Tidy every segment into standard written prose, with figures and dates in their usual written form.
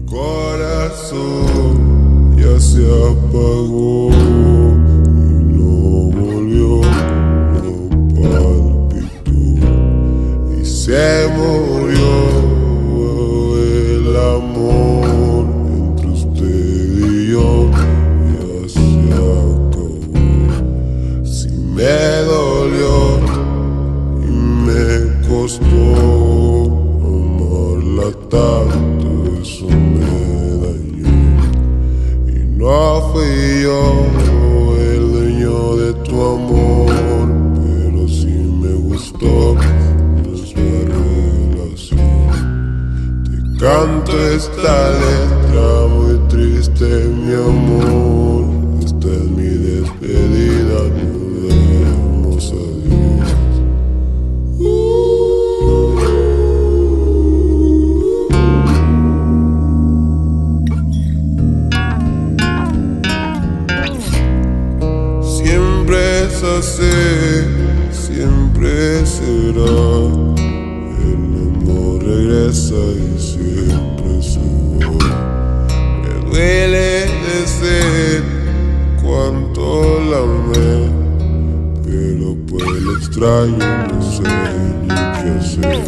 Corazón ya se apagó y no volvió, no palpitó y se murió el amor entre usted y yo. Ya se acabó. Si me dolió y me costó amarla tanto, eso me dañó. Y no fui yo el dueño de tu amor, pero sí me gustó nuestra relación. Te canto esta letra muy triste, mi amor. Esta es mi despedida, nos demos adiós. Siempre es así, siempre será. El amor regresa y siempre se va. Me duele decir cuánto la amé, pero por el extraño no sé ni qué hacer.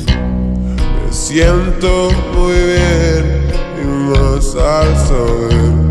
Me siento muy bien y más al saber